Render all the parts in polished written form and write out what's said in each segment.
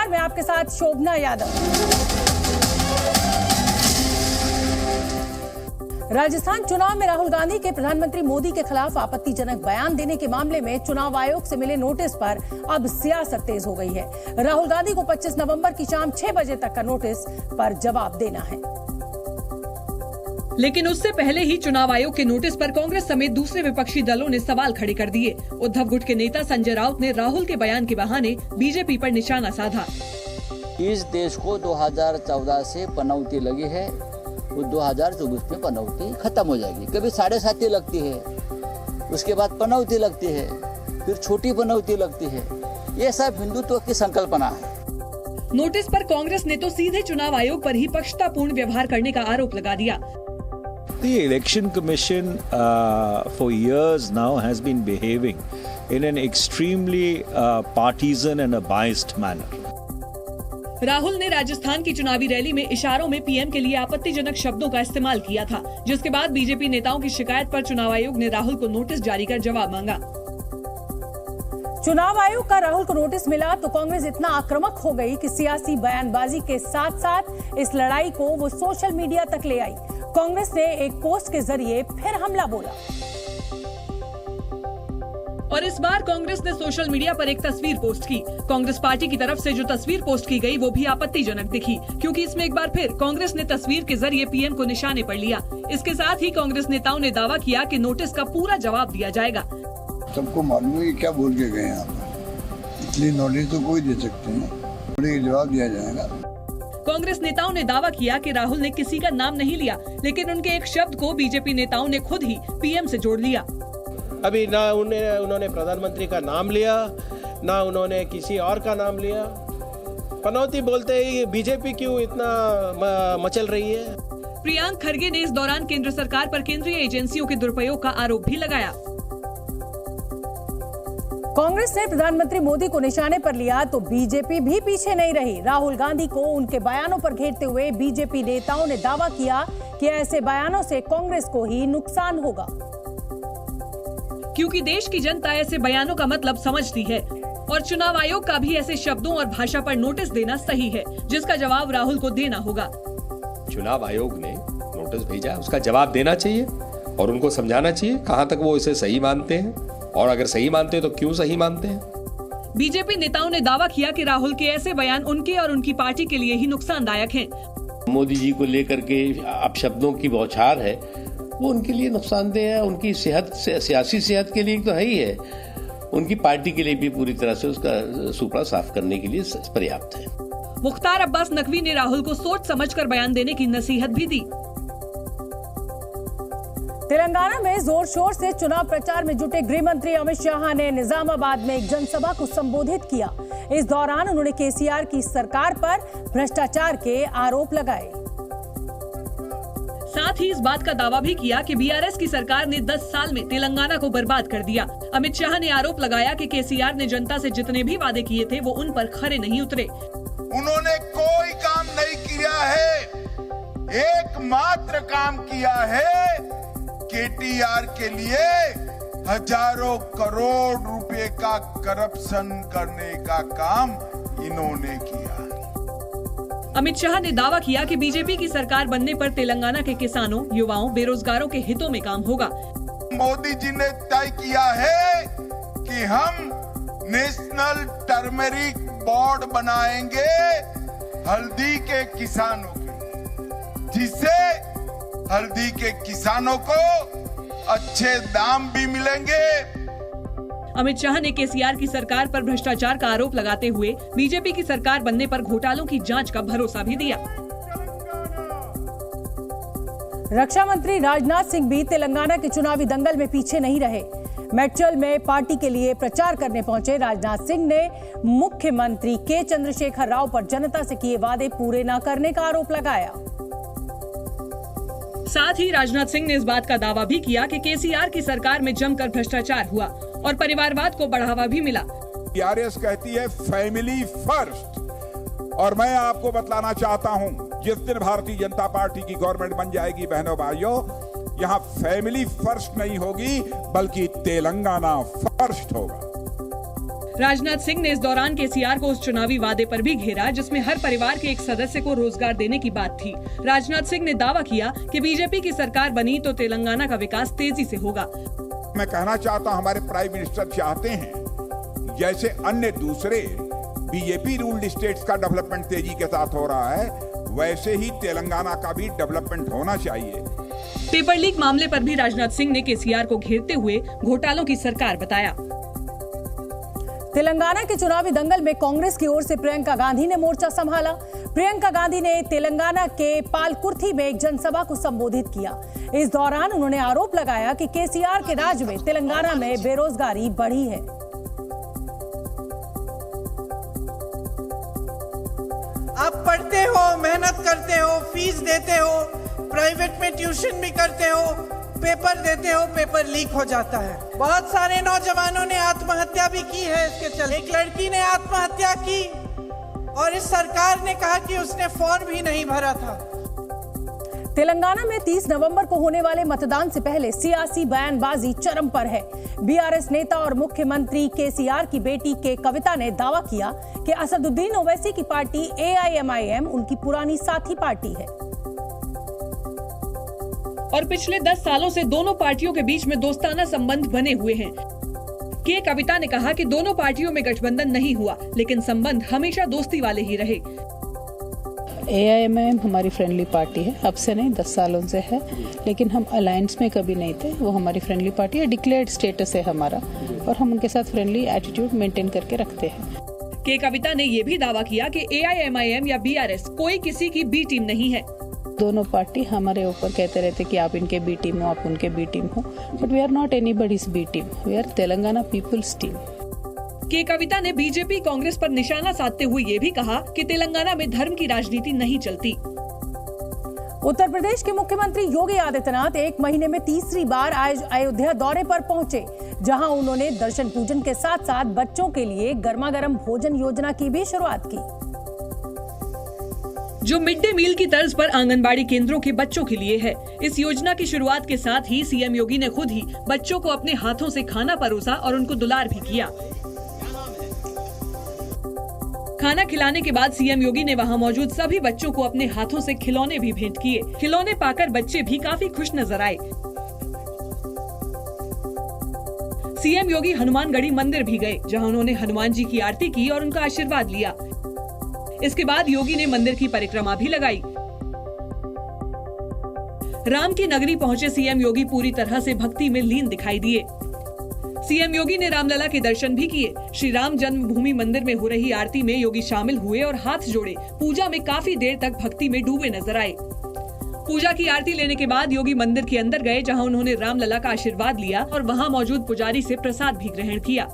नमस्कार, मैं आपके साथ शोभना यादव। राजस्थान चुनाव में राहुल गांधी के प्रधानमंत्री मोदी के खिलाफ आपत्तिजनक बयान देने के मामले में चुनाव आयोग से मिले नोटिस पर अब सियासत तेज हो गई है। राहुल गांधी को 25 नवंबर की शाम 6 बजे तक का नोटिस पर जवाब देना है। लेकिन उससे पहले ही चुनाव आयोग के नोटिस पर कांग्रेस समेत दूसरे विपक्षी दलों ने सवाल खड़े कर दिए। उद्धव गुट के नेता संजय राउत ने राहुल के बयान के बहाने बीजेपी पर निशाना साधा। इस देश को 2014 से पनौती लगी है, वो 2024 में पनौती खत्म हो जाएगी। कभी 7.5 लगती है, उसके बाद पनौती लगती है, फिर छोटी पनौती लगती है। ये सब हिंदुत्व की संकल्पना है। नोटिस पर कांग्रेस ने तो सीधे चुनाव आयोग पर ही पक्षतापूर्ण व्यवहार करने का आरोप लगा दिया। The Election Commission for years now has been behaving in an extremely partisan and a biased manner. Rahul ने राजस्थान की चुनावी रैली में इशारों में पीएम के लिए आपत्तिजनक शब्दों का इस्तेमाल किया था, जिसके बाद बीजेपी नेताओं की शिकायत पर चुनाव आयोग ने राहुल को नोटिस जारी कर जवाब मांगा। चुनाव आयोग का राहुल को नोटिस मिला तो कांग्रेस इतना आक्रामक हो गई कि सियासी बयानबाजी के साथ साथ इस लड़ाई को वो सोशल मीडिया तक ले आई। कांग्रेस ने एक पोस्ट के जरिए फिर हमला बोला और इस बार कांग्रेस ने सोशल मीडिया पर एक तस्वीर पोस्ट की। कांग्रेस पार्टी की तरफ से जो तस्वीर पोस्ट की गई वो भी आपत्तिजनक दिखी, क्योंकि इसमें एक बार फिर कांग्रेस ने तस्वीर के जरिए पीएम को निशाने पर लिया। इसके साथ ही कांग्रेस नेताओं ने दावा किया कि नोटिस का पूरा जवाब दिया जाएगा। सबको मालूम है कि क्या बोल के गए आप, इसलिए नोटिस तो कोई दे सकते हैं, जवाब दिया जाएगा। कांग्रेस नेताओं ने दावा किया कि राहुल ने किसी का नाम नहीं लिया, लेकिन उनके एक शब्द को बीजेपी नेताओं ने खुद ही पीएम से जोड़ लिया। अभी ना उन्होंने प्रधानमंत्री का नाम लिया, ना उन्होंने किसी और का नाम लिया। पनौती बोलते ही बीजेपी क्यों इतना मचल रही है? प्रियांक खरगे ने इस दौरान केंद्र सरकार पर केंद्रीय एजेंसियों के दुरुपयोग का आरोप भी लगाया। कांग्रेस ने प्रधानमंत्री मोदी को निशाने पर लिया तो बीजेपी भी पीछे नहीं रही। राहुल गांधी को उनके बयानों पर घेरते हुए बीजेपी नेताओं ने दावा किया कि ऐसे बयानों से कांग्रेस को ही नुकसान होगा, क्योंकि देश की जनता ऐसे बयानों का मतलब समझती है और चुनाव आयोग का भी ऐसे शब्दों और भाषा पर नोटिस देना सही है, जिसका जवाब राहुल को देना होगा। चुनाव आयोग ने नोटिस भेजा, उसका जवाब देना चाहिए और उनको समझाना चाहिए कहां तक वो इसे सही मानते हैं, और अगर सही मानते हैं तो क्यों सही मानते हैं। बीजेपी नेताओं ने दावा किया कि राहुल के ऐसे बयान उनके और उनकी पार्टी के लिए ही नुकसानदायक हैं। मोदी जी को लेकर के अपशब्दों की बौछार है, वो उनके लिए नुकसानदेह है। उनकी सेहत, सियासी सेहत के लिए तो है ही है, उनकी पार्टी के लिए भी पूरी तरह से उसका सुपड़ा साफ करने के लिए पर्याप्त है। मुख्तार अब्बास नकवी ने राहुल को सोच समझकर बयान देने की नसीहत भी दी। तेलंगाना में जोर शोर से चुनाव प्रचार में जुटे गृह मंत्री अमित शाह ने निजामाबाद में एक जनसभा को संबोधित किया। इस दौरान उन्होंने केसीआर की सरकार पर भ्रष्टाचार के आरोप लगाए। साथ ही इस बात का दावा भी किया कि बीआरएस की सरकार ने 10 साल में तेलंगाना को बर्बाद कर दिया। अमित शाह ने आरोप लगाया कि केसीआर ने जनता से जितने भी वादे किए थे वो उन पर खरे नहीं उतरे। उन्होंने कोई काम नहीं किया है, एकमात्र काम किया है केटीआर के लिए हजारों करोड़ रुपए का करप्शन करने का काम इन्होंने किया। अमित शाह ने दावा किया कि बीजेपी की सरकार बनने पर तेलंगाना के किसानों, युवाओं, बेरोजगारों के हितों में काम होगा। मोदी जी ने तय किया है कि हम नेशनल टर्मरिक बोर्ड बनाएंगे हल्दी के किसानों के, जिससे हल्दी के किसानों को अच्छे दाम भी मिलेंगे। अमित शाह ने केसीआर की सरकार पर भ्रष्टाचार का आरोप लगाते हुए बीजेपी की सरकार बनने पर घोटालों की जांच का भरोसा भी दिया। रक्षा मंत्री राजनाथ सिंह भी तेलंगाना के चुनावी दंगल में पीछे नहीं रहे। मेडचल में पार्टी के लिए प्रचार करने पहुंचे राजनाथ सिंह ने मुख्यमंत्री के चंद्रशेखर राव पर जनता से किए वादे पूरे न करने का आरोप लगाया। साथ ही राजनाथ सिंह ने इस बात का दावा भी किया कि केसीआर की सरकार में जमकर भ्रष्टाचार हुआ और परिवारवाद को बढ़ावा भी मिला। बीआरएस कहती है फैमिली फर्स्ट, और मैं आपको बतलाना चाहता हूं, जिस दिन भारतीय जनता पार्टी की गवर्नमेंट बन जाएगी बहनों भाइयों, यहाँ फैमिली फर्स्ट नहीं होगी बल्कि तेलंगाना फर्स्ट होगा। राजनाथ सिंह ने इस दौरान केसीआर को उस चुनावी वादे पर भी घेरा जिसमें हर परिवार के एक सदस्य को रोजगार देने की बात थी। राजनाथ सिंह ने दावा किया कि बीजेपी की सरकार बनी तो तेलंगाना का विकास तेजी से होगा। मैं कहना चाहता हूं, हमारे प्राइम मिनिस्टर चाहते हैं जैसे अन्य दूसरे बीजेपी रूल्ड स्टेट्स का डेवलपमेंट तेजी के साथ हो रहा है, वैसे ही तेलंगाना का भी डेवलपमेंट होना चाहिए। पेपर लीक मामले पर भी राजनाथ सिंह ने केसीआर को घेरते हुए घोटालों की सरकार बताया। तेलंगाना के चुनावी दंगल में कांग्रेस की ओर से प्रियंका गांधी ने मोर्चा संभाला। प्रियंका गांधी ने तेलंगाना के पालकुर्थी में एक जनसभा को संबोधित किया। इस दौरान उन्होंने आरोप लगाया कि केसीआर के राज में तेलंगाना में बेरोजगारी बढ़ी है। आप पढ़ते हो, मेहनत करते हो, फीस देते हो, प्राइवेट में ट्यूशन भी करते हो, पेपर देते हो, पेपर लीक हो जाता है। बहुत सारे नौजवानों ने आत्महत्या भी की है इसके चलते। एक लड़की ने आत्महत्या की और इस सरकार ने कहा कि उसने फॉर्म भी नहीं भरा था। तेलंगाना में 30 नवंबर को होने वाले मतदान से पहले सियासी बयानबाजी चरम पर है। बीआरएस नेता और मुख्यमंत्री केसीआर की बेटी के कविता ने दावा किया कि असदुद्दीन ओवैसी की पार्टी एआईएमआईएम उनकी पुरानी साथी पार्टी है और पिछले 10 सालों से दोनों पार्टियों के बीच में दोस्ताना संबंध बने हुए हैं। के कविता ने कहा कि दोनों पार्टियों में गठबंधन नहीं हुआ, लेकिन संबंध हमेशा दोस्ती वाले ही रहे। एआईएमआईएम हमारी फ्रेंडली पार्टी है, अब से नहीं 10 सालों से है, लेकिन हम अलायंस में कभी नहीं थे। वो हमारी फ्रेंडली पार्टी है, डिक्लेयर्ड स्टेटस है हमारा और हम उनके साथ फ्रेंडली एटीट्यूड मेंटेन करके रखते हैं। के कविता ने ये भी दावा किया कि एआईएमआईएम या बीआरएस कोई किसी की बी टीम नहीं है। दोनों पार्टी हमारे ऊपर कहते रहते कि आप इनके बी टीम हो, आप उनके बी टीम हो, but we are not anybody's B team, we are Telangana people's team. K Kavitha ने बीजेपी कांग्रेस पर निशाना साधते हुए ये भी कहा कि तेलंगाना में धर्म की राजनीति नहीं चलती। उत्तर प्रदेश के मुख्यमंत्री योगी आदित्यनाथ एक महीने में तीसरी बार आज अयोध्या दौरे पर पहुंचे, जहां उन्होंने दर्शन पूजन के साथ साथ बच्चों के लिए गर्मा-गर्म भोजन योजना की भी शुरुआत की, जो मिड डे मील की तर्ज पर आंगनबाड़ी केंद्रों के बच्चों के लिए है। इस योजना की शुरुआत के साथ ही सीएम योगी ने खुद ही बच्चों को अपने हाथों से खाना परोसा और उनको दुलार भी किया। खाना खिलाने के बाद सीएम योगी ने वहां मौजूद सभी बच्चों को अपने हाथों से खिलौने भी भेंट किए। खिलौने पाकर बच्चे भी काफी खुश नजर आए। सीएम योगी हनुमानगढ़ी मंदिर भी गए, जहां उन्होंने हनुमान जी की आरती की और उनका आशीर्वाद लिया। इसके बाद योगी ने मंदिर की परिक्रमा भी लगाई। राम की नगरी पहुंचे सीएम योगी पूरी तरह से भक्ति में लीन दिखाई दिए। सीएम योगी ने रामलला के दर्शन भी किए। श्री राम जन्मभूमि मंदिर में हो रही आरती में योगी शामिल हुए और हाथ जोड़े पूजा में काफी देर तक भक्ति में डूबे नजर आए। पूजा की आरती लेने के बाद योगी मंदिर के अंदर गए, जहां उन्होंने रामलला का आशीर्वाद लिया और वहां मौजूद पुजारी से प्रसाद भी ग्रहण किया।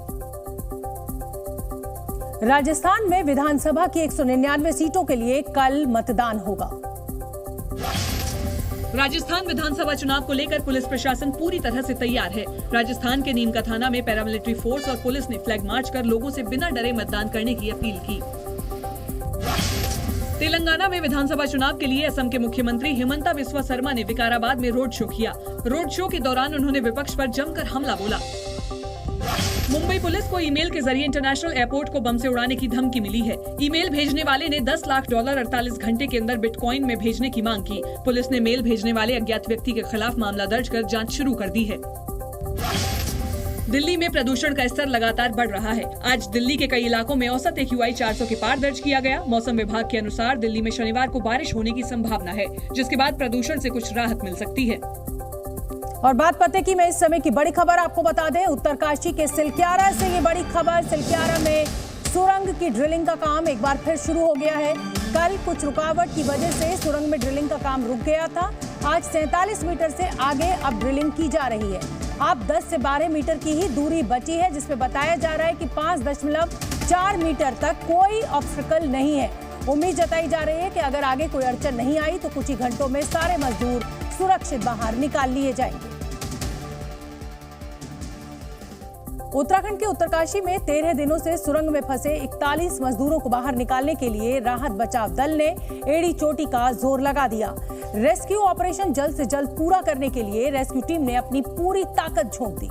राजस्थान में विधानसभा की 199 सीटों के लिए कल मतदान होगा। राजस्थान विधानसभा चुनाव को लेकर पुलिस प्रशासन पूरी तरह से तैयार है। राजस्थान के नीमका थाना में पैरामिलिट्री फोर्स और पुलिस ने फ्लैग मार्च कर लोगों से बिना डरे मतदान करने की अपील की। तेलंगाना में विधानसभा चुनाव के लिए असम के मुख्यमंत्री हिमंता बिस्वा शर्मा ने विकाराबाद में रोड शो किया। रोड शो के दौरान उन्होंने विपक्ष पर जमकर हमला बोला। मुंबई पुलिस को ईमेल के जरिए इंटरनेशनल एयरपोर्ट को बम से उड़ाने की धमकी मिली है। ईमेल भेजने वाले ने $10 लाख 48 घंटे के अंदर बिटकॉइन में भेजने की मांग की। पुलिस ने मेल भेजने वाले अज्ञात व्यक्ति के खिलाफ मामला दर्ज कर जांच शुरू कर दी है। दिल्ली में प्रदूषण का स्तर लगातार बढ़ रहा है। आज दिल्ली के कई इलाकों में औसत AQI 400 के पार दर्ज किया गया। मौसम विभाग के अनुसार दिल्ली में शनिवार को बारिश होने की संभावना है, जिसके बाद प्रदूषण से कुछ राहत मिल सकती है। और बात पते की मैं इस समय की बड़ी खबर आपको बता दें, उत्तरकाशी के सिलक्यारा से ये बड़ी खबर। सिलक्यारा में सुरंग की ड्रिलिंग का काम एक बार फिर शुरू हो गया है। कल कुछ रुकावट की वजह से सुरंग में ड्रिलिंग का काम रुक गया था। आज 47 मीटर से आगे अब ड्रिलिंग की जा रही है। अब 10 से 12 मीटर की ही दूरी बची है, जिसमें बताया जा रहा है कि 5.4 मीटर तक कोई ऑब्स्टिकल नहीं है। उम्मीद जताई जा रही है कि अगर आगे कोई अड़चन नहीं आई तो कुछ ही घंटों में सारे मजदूर सुरक्षित बाहर निकाल लिए जाएंगे। उत्तराखंड के उत्तरकाशी में 13 दिनों से सुरंग में फंसे 41 मजदूरों को बाहर निकालने के लिए राहत बचाव दल ने एड़ी चोटी का जोर लगा दिया। रेस्क्यू ऑपरेशन जल्द से जल्द पूरा करने के लिए रेस्क्यू टीम ने अपनी पूरी ताकत झोंक दी।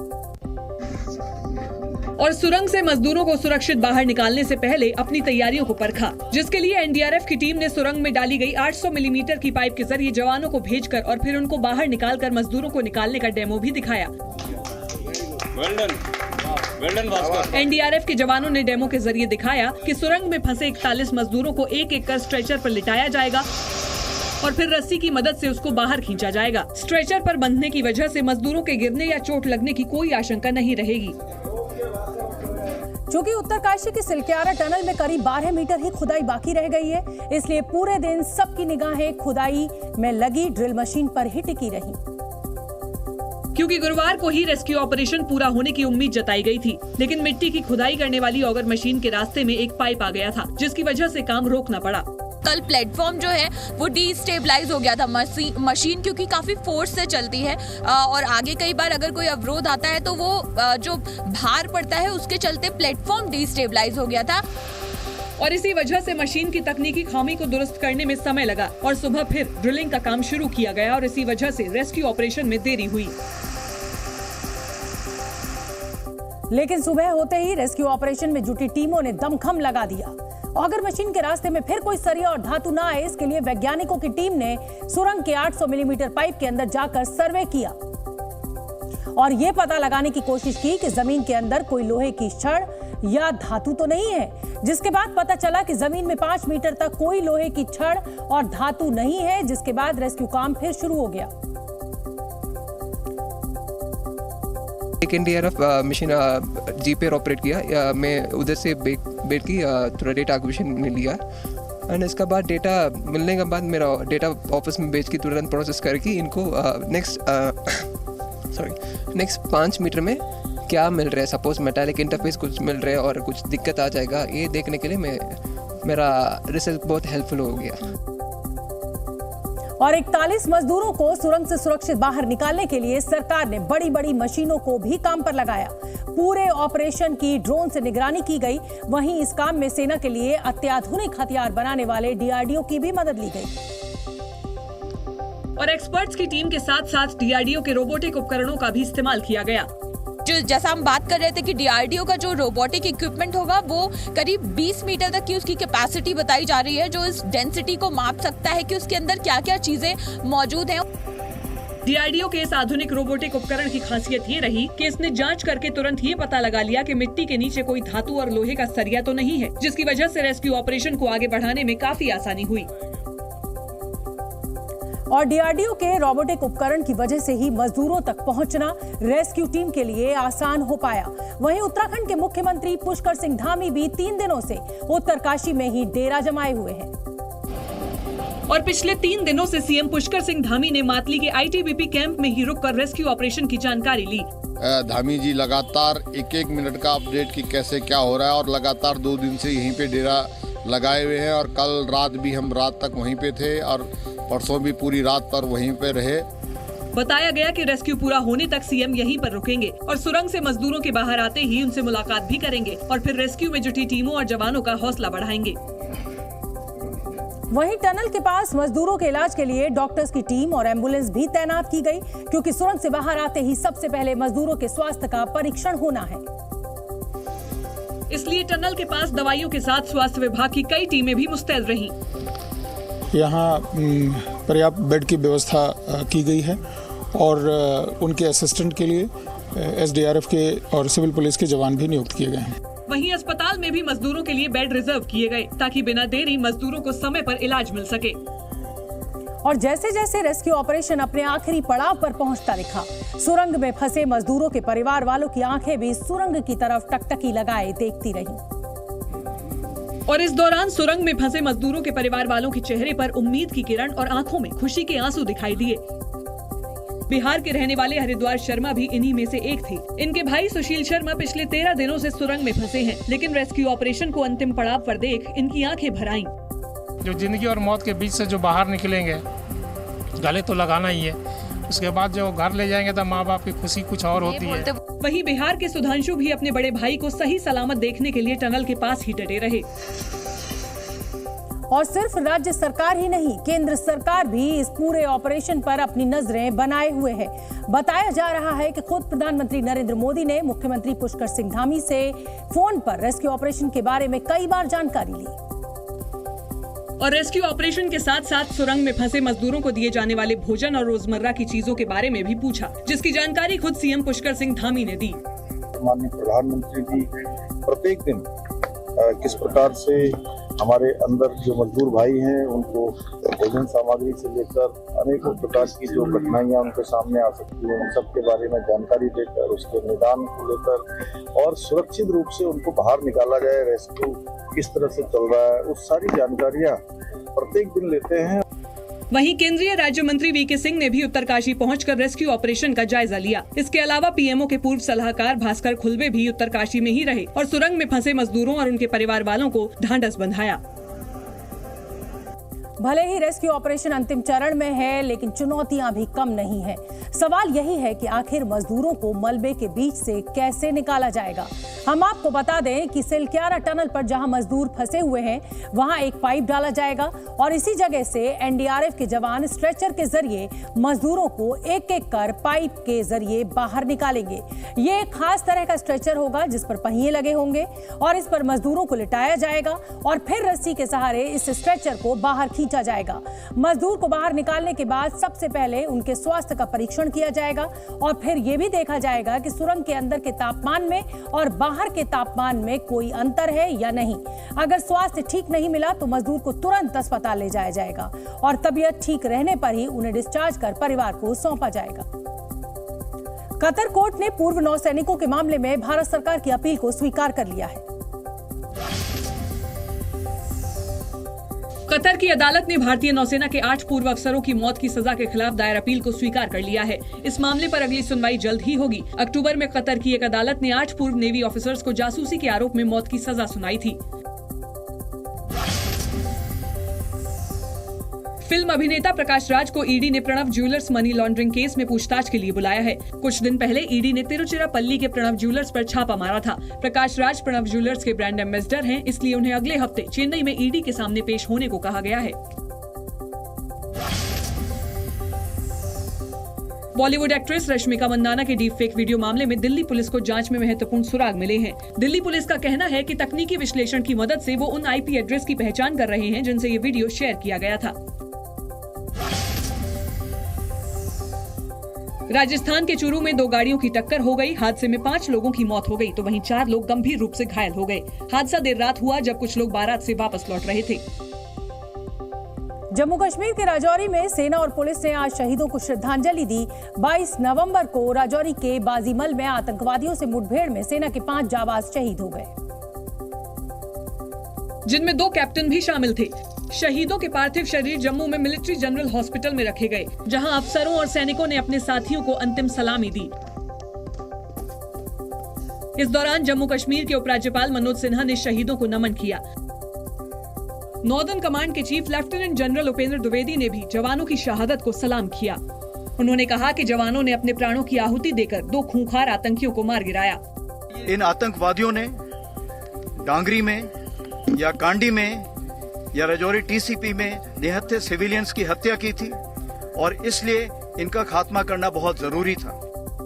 और सुरंग से मजदूरों को सुरक्षित बाहर निकालने से पहले अपनी तैयारियों को परखा, जिसके लिए एनडीआरएफ की टीम ने सुरंग में डाली गई 800 मिलीमीटर की पाइप के जरिए जवानों को भेजकर और फिर उनको बाहर निकालकर मजदूरों को निकालने का डेमो भी दिखाया। एनडीआरएफ के जवानों ने डेमो के जरिए दिखाया कि सुरंग में फंसे 41 मजदूरों को एक एक कर स्ट्रेचर पर लिटाया जाएगा और फिर रस्सी की मदद से उसको बाहर खींचा जाएगा। स्ट्रेचर पर बंधने की वजह से मजदूरों के गिरने या चोट लगने की कोई आशंका नहीं रहेगी। चूंकि उत्तरकाशी की सिलक्यारा टनल में करीब 12 मीटर ही खुदाई बाकी रह गई है, इसलिए पूरे दिन सबकी निगाहें खुदाई में लगी ड्रिल मशीन पर ही टिकी रही। क्योंकि गुरुवार को ही रेस्क्यू ऑपरेशन पूरा होने की उम्मीद जताई गई थी, लेकिन मिट्टी की खुदाई करने वाली ऑगर मशीन के रास्ते में एक पाइप आ गया था, जिसकी वजह से काम रोकना पड़ा। कल प्लेटफॉर्म जो है वो डिस्टेबलाइज हो गया था मशीन क्योंकि काफी फोर्स से चलती है और आगे कई बार अगर कोई अवरोध आता है तो वो जो भार पड़ता है उसके चलते प्लेटफॉर्म डिस्टेबलाइज हो गया था और इसी वजह से मशीन की तकनीकी खामी को दुरुस्त करने में समय लगा और सुबह फिर ड्रिलिंग का काम शुरू किया गया और इसी वजह से रेस्क्यू ऑपरेशन में देरी हुई। लेकिन सुबह होते ही रेस्क्यू ऑपरेशन में जुटी टीमों ने दमखम लगा दिया। ऑगर मशीन के रास्ते में फिर कोई सरिया और धातु न आए, इसके लिए वैज्ञानिकों की टीम ने सुरंग के 800 मिलीमीटर पाइप के अंदर जाकर सर्वे किया और ये पता लगाने की कोशिश की कि जमीन के अंदर कोई लोहे की छड़ या धातु तो नहीं है, जिसके बाद पता चला कि जमीन में 5 मीटर तक कोई लोहे की छड़ और धातु नहीं है, जिसके बाद रेस्क्यू काम फिर शुरू हो गया। एक एनडीआरएफ मशीन जी पे ऑपरेट किया, मैं उधर से बैठ की थोड़ा डेटा एक्विजिशन में लिया एंड इसके बाद डेटा मिलने के बाद मेरा डेटा ऑफिस में भेज के तुरंत प्रोसेस करके इनको नेक्स्ट 5 मीटर में क्या मिल रहा है, सपोज मेटालिक इंटरफेस कुछ मिल रहा है और कुछ दिक्कत आ जाएगा, ये देखने के लिए मेरा रिसर्च बहुत हेल्पफुल हो गया। और 41 मजदूरों को सुरंग से सुरक्षित बाहर निकालने के लिए सरकार ने बड़ी बड़ी मशीनों को भी काम पर लगाया। पूरे ऑपरेशन की ड्रोन से निगरानी की गई। वहीं इस काम में सेना के लिए अत्याधुनिक हथियार बनाने वाले डीआरडीओ की भी मदद ली गई और एक्सपर्ट्स की टीम के साथ साथ डीआरडीओ के रोबोटिक उपकरणों का भी इस्तेमाल किया गया। जो जैसा हम बात कर रहे थे कि डीआरडीओ का जो रोबोटिक इक्विपमेंट होगा वो करीब 20 मीटर तक की उसकी कैपेसिटी बताई जा रही है, जो इस डेंसिटी को माप सकता है कि उसके अंदर क्या क्या चीजें मौजूद हैं। डीआरडीओ के इस आधुनिक रोबोटिक उपकरण की खासियत ये रही कि इसने जांच करके तुरंत ये पता लगा लिया कि मिट्टी के नीचे कोई धातु और लोहे का सरिया तो नहीं है, जिसकी वजह से रेस्क्यू ऑपरेशन को आगे बढ़ाने में काफी आसानी हुई। और डीआरडीओ के रोबोटिक उपकरण की वजह से ही मजदूरों तक पहुंचना रेस्क्यू टीम के लिए आसान हो पाया। वहीं उत्तराखंड के मुख्यमंत्री पुष्कर सिंह धामी भी 3 दिनों से उत्तरकाशी में ही डेरा जमाए हुए हैं और पिछले 3 दिनों से सीएम पुष्कर सिंह धामी ने मातली के आईटीबीपी कैंप में ही रुककर रेस्क्यू ऑपरेशन की जानकारी ली। धामी जी लगातार एक मिनट का अपडेट कि कैसे क्या हो रहा है और लगातार 2 दिन से यहीं पे डेरा लगाए हुए हैं और कल रात भी हम रात तक वहीं पे थे और परसों भी पूरी रात पर वहीं पे रहे। बताया गया कि रेस्क्यू पूरा होने तक सीएम यहीं पर रुकेंगे और सुरंग से मजदूरों के बाहर आते ही उनसे मुलाकात भी करेंगे और फिर रेस्क्यू में जुटी टीमों और जवानों का हौसला बढ़ाएंगे। वहीं टनल के पास मजदूरों के इलाज के लिए डॉक्टर्स की टीम और एम्बुलेंस भी तैनात की गई, क्योंकि सुरंग से बाहर आते ही सबसे पहले मजदूरों के स्वास्थ्य का परीक्षण होना है। इसलिए टनल के पास दवाइयों के साथ स्वास्थ्य विभाग की कई टीमें भी मुस्तैद रहीं। यहाँ पर्याप्त बेड की व्यवस्था की गई है और उनके असिस्टेंट के लिए एसडीआरएफ के और सिविल पुलिस के जवान भी नियुक्त किए गए हैं। वहीं अस्पताल में भी मजदूरों के लिए बेड रिजर्व किए गए ताकि बिना देरी मजदूरों को समय पर इलाज मिल सके। और जैसे जैसे रेस्क्यू ऑपरेशन अपने आखिरी पड़ाव पर पहुंचता दिखा, सुरंग में फंसे मजदूरों के परिवार वालों की आंखें भी सुरंग की तरफ टकटकी लगाए देखती रहीं। और इस दौरान सुरंग में फंसे मजदूरों के परिवार वालों के चेहरे पर उम्मीद की किरण और आंखों में खुशी के आंसू दिखाई दिए। बिहार के रहने वाले हरिद्वार शर्मा भी इन्हीं में से एक थे। इनके भाई सुशील शर्मा पिछले 13 दिनों से सुरंग में फंसे हैं, लेकिन रेस्क्यू ऑपरेशन को अंतिम पड़ाव पर देख इनकी आंखें भर आईं। जो जिंदगी और मौत के बीच से जो बाहर निकलेंगे, गले तो लगाना ही है, उसके बाद जो घर ले जाएंगे तो माँ बाप की खुशी कुछ और होती है। वहीं बिहार के सुधांशु भी अपने बड़े भाई को सही सलामत देखने के लिए टनल के पास ही डटे रहे। और सिर्फ राज्य सरकार ही नहीं, केंद्र सरकार भी इस पूरे ऑपरेशन पर अपनी नजरें बनाए हुए है। बताया जा रहा है कि खुद प्रधानमंत्री नरेंद्र मोदी ने मुख्यमंत्री पुष्कर सिंह धामी से फोन पर रेस्क्यू ऑपरेशन के बारे में कई बार जानकारी ली और रेस्क्यू ऑपरेशन के साथ साथ सुरंग में फंसे मजदूरों को दिए जाने वाले भोजन और रोजमर्रा की चीजों के बारे में भी पूछा, जिसकी जानकारी खुद सीएम पुष्कर सिंह धामी ने दी। माननीय प्रधानमंत्री जी प्रत्येक दिन किस प्रकार से हमारे अंदर जो मजदूर भाई हैं उनको भोजन सामग्री से लेकर अनेकों प्रकार की जो कठिनाइयां उनके सामने आ सकती हैं, उन सब के बारे में जानकारी देकर उसके निदान को लेकर और सुरक्षित रूप से उनको बाहर निकाला जाए, रेस्क्यू किस तरह से चल रहा है, उस सारी जानकारियां प्रत्येक दिन लेते हैं। वहीं केंद्रीय राज्य मंत्री वीके सिंह ने भी उत्तरकाशी पहुंचकर रेस्क्यू ऑपरेशन का जायजा लिया। इसके अलावा पीएमओ के पूर्व सलाहकार भास्कर खुलबे भी उत्तरकाशी में ही रहे और सुरंग में फंसे मजदूरों और उनके परिवार वालों को ढांढस बंधाया। भले ही रेस्क्यू ऑपरेशन अंतिम चरण में है, लेकिन चुनौतियां भी कम नहीं है। सवाल यही है कि आखिर मजदूरों को मलबे के बीच से कैसे निकाला जाएगा। हम आपको बता दें कि सिलक्यारा टनल पर जहां मजदूर फंसे हुए हैं, वहां एक पाइप डाला जाएगा और इसी जगह से एनडीआरएफ के जवान स्ट्रेचर के जरिए मजदूरों को एक एक कर पाइप के जरिए बाहर निकालेंगे। ये एक खास तरह का स्ट्रेचर होगा जिस पर पहिए लगे होंगे और इस पर मजदूरों को लिटाया जाएगा और फिर रस्सी के सहारे इस स्ट्रेचर को बाहर खींचा जाएगा। मजदूर को बाहर निकालने के बाद सबसे पहले उनके स्वास्थ्य का परीक्षण किया जाएगा और फिर यह भी देखा जाएगा कि सुरंग के अंदर के तापमान में और बाहर के तापमान में कोई अंतर है या नहीं। अगर स्वास्थ्य ठीक नहीं मिला तो मजदूर को तुरंत अस्पताल ले जाया जाएगा और तबीयत ठीक रहने पर ही उन्हें डिस्चार्ज कर परिवार को सौंपा जाएगा। कतर कोर्ट ने पूर्व नौसैनिकों के मामले में भारत सरकार की अपील को स्वीकार कर लिया है। कतर की अदालत ने भारतीय नौसेना के 8 पूर्व अफसरों की मौत की सजा के खिलाफ दायर अपील को स्वीकार कर लिया है। इस मामले पर अगली सुनवाई जल्द ही होगी। अक्टूबर में कतर की एक अदालत ने 8 पूर्व नेवी ऑफिसर्स को जासूसी के आरोप में मौत की सजा सुनाई थी। फिल्म अभिनेता प्रकाश राज को ईडी ने Pranav jewellers money laundering case में पूछताछ के लिए बुलाया है। कुछ दिन पहले ईडी ने तिरुचिरापल्ली के प्रणव ज्वेलर्स पर छापा मारा था। प्रकाश राज प्रणव ज्वेलर्स के ब्रांड एम्बेसडर हैं, इसलिए उन्हें अगले हफ्ते चेन्नई में ईडी के सामने पेश होने को कहा गया है। बॉलीवुड एक्ट्रेस रश्मिका मंदाना के डीप फेक वीडियो मामले में दिल्ली पुलिस को जांच में महत्वपूर्ण सुराग मिले हैं। दिल्ली पुलिस का कहना है कि तकनीकी विश्लेषण की मदद से वो उन आईपी एड्रेस की पहचान कर रहे हैं जिनसे ये वीडियो शेयर किया गया था। राजस्थान के चूरू में 2 गाड़ियों की टक्कर हो गई। हादसे में 5 लोगों की मौत हो गई तो वहीं 4 लोग गंभीर रूप से घायल हो गए। हादसा देर रात हुआ जब कुछ लोग बारात से वापस लौट रहे थे। जम्मू कश्मीर के राजौरी में सेना और पुलिस ने आज शहीदों को श्रद्धांजलि दी। 22 नवंबर को राजौरी के बाजीमल में आतंकवादियों से मुठभेड़ में सेना के 5 जाबाज शहीद हो गए, जिनमें 2 कैप्टन भी शामिल थे। शहीदों के पार्थिव शरीर जम्मू में मिलिट्री जनरल हॉस्पिटल में रखे गए, जहां अफसरों और सैनिकों ने अपने साथियों को अंतिम सलामी दी। इस दौरान जम्मू कश्मीर के उपराज्यपाल मनोज सिन्हा ने शहीदों को नमन किया। नॉर्दर्न कमांड के chief lieutenant general Upendra Dwivedi ने भी जवानों की शहादत को सलाम किया। उन्होंने कहा कि जवानों ने अपने प्राणों की आहुति देकर 2 खूंखार आतंकियों को मार गिराया। इन आतंकवादियों ने डांगरी में या कांडी में या राजौरी टीसीपी में निहत्थे सिविलियंस की हत्या की थी और इसलिए इनका खात्मा करना बहुत जरूरी था।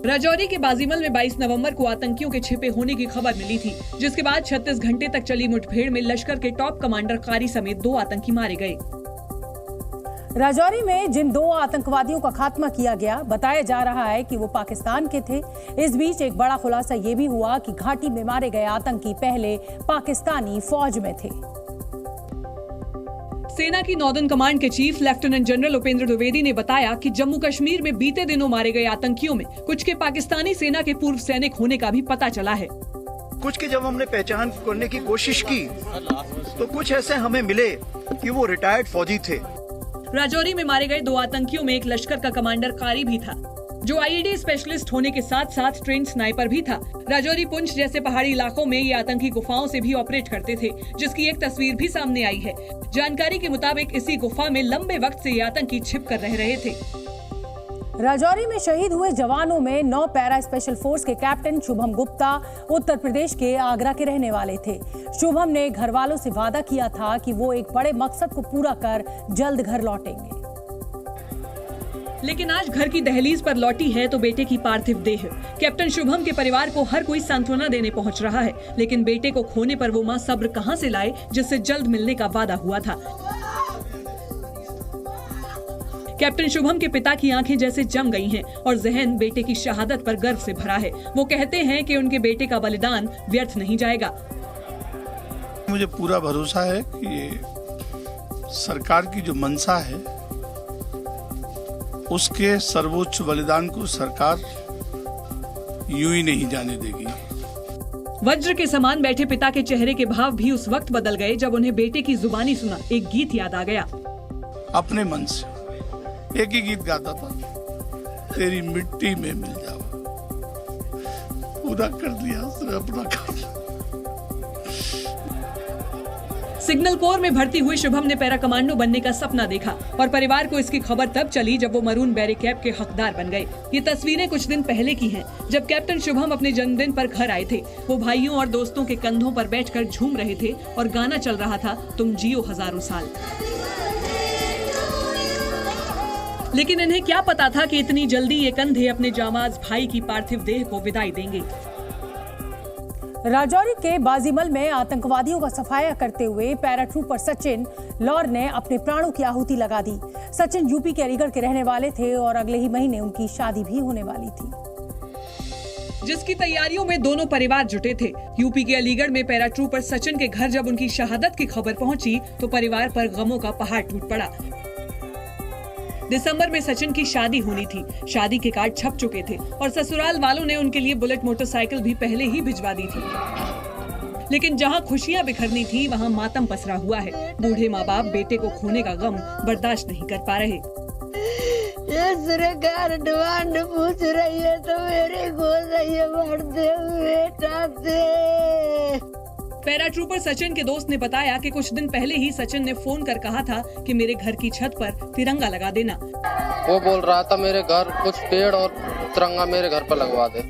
राजौरी के बाजीमल में 22 नवंबर को आतंकियों के छिपे होने की खबर मिली थी, जिसके बाद 36 घंटे तक चली मुठभेड़ में लश्कर के टॉप कमांडर कारी समेत 2 आतंकी मारे गए। राजौरी में जिन 2 आतंकवादियों का खात्मा किया गया, बताया जा रहा है कि वो पाकिस्तान के थे। इस बीच एक बड़ा खुलासा ये भी हुआ कि घाटी में मारे गए आतंकी पहले पाकिस्तानी फौज में थे। सेना की नॉर्दर्न कमांड के chief lieutenant general Upendra Dwivedi ने बताया कि जम्मू कश्मीर में बीते दिनों मारे गए आतंकियों में कुछ के पाकिस्तानी सेना के पूर्व सैनिक होने का भी पता चला है। कुछ की जब हमने पहचान करने की कोशिश की तो कुछ ऐसे हमें मिले कि वो रिटायर्ड फौजी थे। राजौरी में मारे गए 2 आतंकियों में एक लश्कर का कमांडर कारी भी था, जो आईईडी स्पेशलिस्ट होने के साथ साथ ट्रेंड स्नाइपर भी था। राजौरी पुंछ जैसे पहाड़ी इलाकों में ये आतंकी गुफाओं से भी ऑपरेट करते थे, जिसकी एक तस्वीर भी सामने आई है। जानकारी के मुताबिक इसी गुफा में लंबे वक्त से ये आतंकी छिप कर रह रहे थे। राजौरी में शहीद हुए जवानों में 9 पैरा स्पेशल फोर्स के कैप्टन शुभम गुप्ता उत्तर प्रदेश के आगरा के रहने वाले थे। शुभम ने घर वालों से वादा किया था कि वो एक बड़े मकसद को पूरा कर जल्द घर लौटेंगे। लेकिन आज घर की दहलीज पर लौटी है तो बेटे की पार्थिव देह। कैप्टन शुभम के परिवार को हर कोई सांत्वना देने पहुंच रहा है, लेकिन बेटे को खोने पर वो मां सब्र कहां से लाए जिससे जल्द मिलने का वादा हुआ था। कैप्टन शुभम के पिता की आंखें जैसे जम गई हैं और जहन बेटे की शहादत पर गर्व से भरा है। वो कहते हैं कि उनके बेटे का बलिदान व्यर्थ नहीं जाएगा। मुझे पूरा भरोसा है कि सरकार की जो मंशा है उसके सर्वोच्च बलिदान को सरकार यूं ही नहीं जाने देगी। वज्र के समान बैठे पिता के चेहरे के भाव भी उस वक्त बदल गए जब उन्हें बेटे की जुबानी सुना एक गीत याद आ गया। अपने मन से एक ही गीत गाता था, तेरी मिट्टी में मिल जाओ। पूरा कर दिया उसने अपना काम। सिग्नल कोर में भर्ती हुए शुभम ने पैरा कमांडो बनने का सपना देखा और परिवार को इसकी खबर तब चली जब वो मरून बैरिकेड के हकदार बन गए। ये तस्वीरें कुछ दिन पहले की हैं, जब कैप्टन शुभम अपने जन्मदिन पर घर आए थे। वो भाइयों और दोस्तों के कंधों पर बैठकर झूम रहे थे और गाना चल रहा था, तुम जियो हजारों साल। लेकिन इन्हें क्या पता था कि इतनी जल्दी ये कंधे अपने जामाज भाई की पार्थिव देह को विदाई देंगे। राजौरी के बाजीमल में आतंकवादियों का सफाया करते हुए पैराट्रूपर सचिन लौर ने अपने प्राणों की आहुति लगा दी। सचिन यूपी के अलीगढ़ के रहने वाले थे और अगले ही महीने उनकी शादी भी होने वाली थी, जिसकी तैयारियों में दोनों परिवार जुटे थे। यूपी के अलीगढ़ में पैराट्रूपर सचिन के घर जब उनकी शहादत की खबर पहुंची तो परिवार पर गमों का पहाड़ टूट पड़ा। दिसंबर में सचिन की शादी होनी थी। शादी के कार्ड छप चुके थे और ससुराल वालों ने उनके लिए बुलेट मोटरसाइकिल भी पहले ही भिजवा दी थी। लेकिन जहां खुशियां बिखरनी थी वहां मातम पसरा हुआ है। बूढ़े माँ बाप बेटे को खोने का गम बर्दाश्त नहीं कर पा रहे। ये सरकार डिमांड पूछ रही है तो मेरे गोद ये मरते बेटा से। पैराट्रूपर सचिन के दोस्त ने बताया कि कुछ दिन पहले ही सचिन ने फोन कर कहा था कि मेरे घर की छत पर तिरंगा लगा देना। वो बोल रहा था मेरे घर कुछ पेड़ और तिरंगा मेरे घर पर लगवा दे।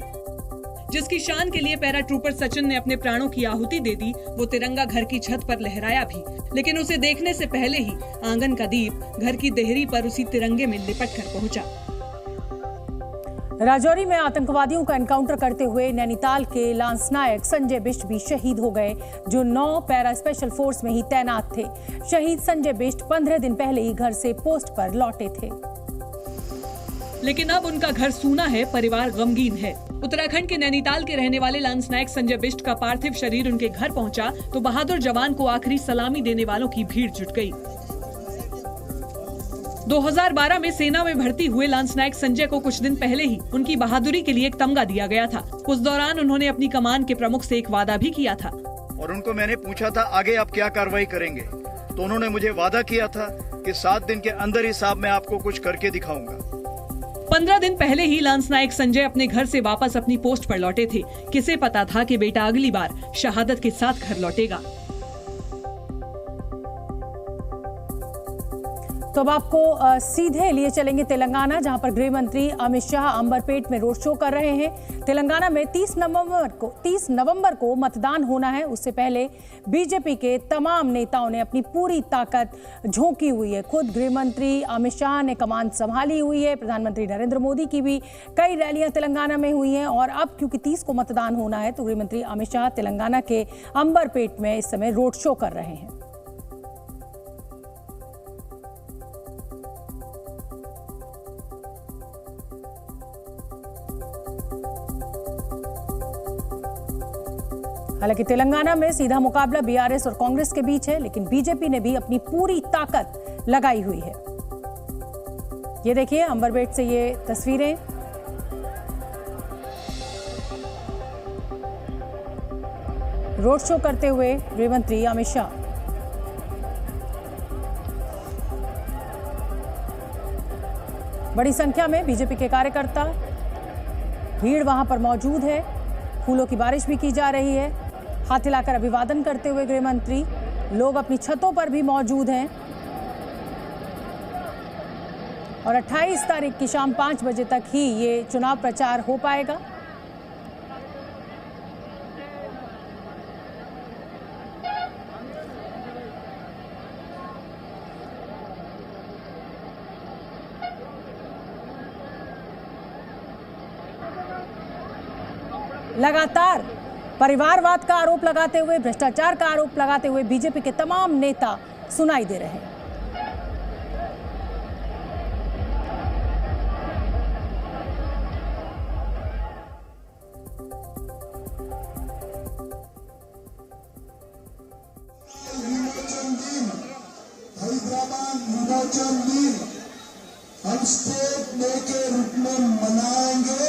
जिसकी शान के लिए पैराट्रूपर सचिन ने अपने प्राणों की आहुति दे दी। वो तिरंगा घर की छत पर लहराया भी, लेकिन उसे देखने से पहले ही आंगन का दीप घर की देहरी पर उसी तिरंगे में लिपट कर पहुंचा। राजौरी में आतंकवादियों का एनकाउंटर करते हुए नैनीताल के लांस नायक संजय बिष्ट भी शहीद हो गए, जो 9 पैरा स्पेशल फोर्स में ही तैनात थे। शहीद संजय बिष्ट 15 दिन पहले ही घर से पोस्ट पर लौटे थे। लेकिन अब उनका घर सूना है, परिवार गमगीन है। उत्तराखंड के नैनीताल के रहने वाले लांस नायक संजय बिष्ट का पार्थिव शरीर उनके घर पहुंचा तो बहादुर जवान को आखिरी सलामी देने वालों की भीड़ जुट गई। 2012 में सेना में भर्ती हुए लांस नायक संजय को कुछ दिन पहले ही उनकी बहादुरी के लिए एक तमगा दिया गया था। उस दौरान उन्होंने अपनी कमान के प्रमुख से एक वादा भी किया था और उनको मैंने पूछा था आगे आप क्या कार्रवाई करेंगे, तो उन्होंने मुझे वादा किया था कि 7 दिन के अंदर ही साहब मैं आपको कुछ करके दिखाऊंगा। 15 दिन पहले ही लांस नायक संजय अपने घर से वापस अपनी पोस्ट पर लौटे थे। किसे पता था कि बेटा अगली बार शहादत के साथ घर लौटेगा। तो अब आपको सीधे लिए चलेंगे तेलंगाना, जहां पर गृह मंत्री अमित शाह अंबरपेट में रोड शो कर रहे हैं। तेलंगाना में 30 नवंबर को मतदान होना है। उससे पहले बीजेपी के तमाम नेताओं ने अपनी पूरी ताकत झोंकी हुई है। खुद गृह मंत्री अमित शाह ने कमान संभाली हुई है। प्रधानमंत्री नरेंद्र मोदी की भी कई रैलियां तेलंगाना में हुई हैं और अब क्योंकि 30 को मतदान होना है तो गृह मंत्री अमित शाह तेलंगाना के अंबरपेट में इस समय रोड शो कर रहे हैं। हालांकि तेलंगाना में सीधा मुकाबला बीआरएस और कांग्रेस के बीच है, लेकिन बीजेपी ने भी अपनी पूरी ताकत लगाई हुई है। ये देखिए अंबरपेट से ये तस्वीरें। रोड शो करते हुए गृह मंत्री अमित शाह। बड़ी संख्या में बीजेपी के कार्यकर्ता, भीड़ वहां पर मौजूद है। फूलों की बारिश भी की जा रही है। हाथ हिलाकर अभिवादन करते हुए गृह मंत्री, लोग अपनी छतों पर भी मौजूद हैं। और 28 तारीख की शाम 5 बजे तक ही ये चुनाव प्रचार हो पाएगा। लगातार परिवारवाद का आरोप लगाते हुए, भ्रष्टाचार का आरोप लगाते हुए बीजेपी के तमाम नेता सुनाई दे रहे हैं। हैदराबाद विमोचन दिन हम स्टेट डे के रूप में मनाएंगे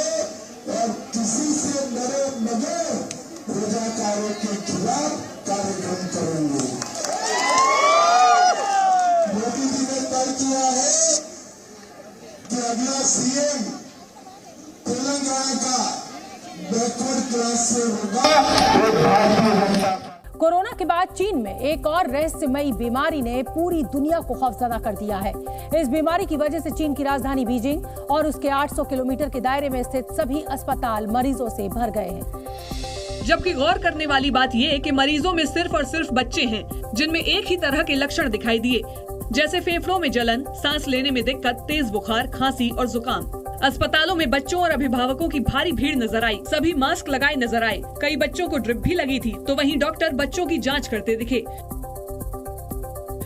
और किसी से डरे बगैर रजाकारों के खिलाफ कार्यक्रम करेंगे। मोदी जी ने तय किया है कि अगला सीएम तेलंगाना का बैकवर्ड क्लास से होगा। कोरोना के बाद चीन में एक और रहस्यमयी बीमारी ने पूरी दुनिया को खौफजदा कर दिया है। इस बीमारी की वजह से चीन की राजधानी बीजिंग और उसके 800 किलोमीटर के दायरे में स्थित सभी अस्पताल मरीजों से भर गए हैं। जबकि गौर करने वाली बात यह है कि मरीजों में सिर्फ और सिर्फ बच्चे हैं, जिनमें एक ही तरह के लक्षण दिखाई दिए, जैसे फेफड़ों में जलन, सांस लेने में दिक्कत, तेज बुखार, खांसी और जुकाम। अस्पतालों में बच्चों और अभिभावकों की भारी भीड़ नजर आई। सभी मास्क लगाए नजर आए। कई बच्चों को ड्रिप भी लगी थी, तो वहीं डॉक्टर बच्चों की जांच करते दिखे।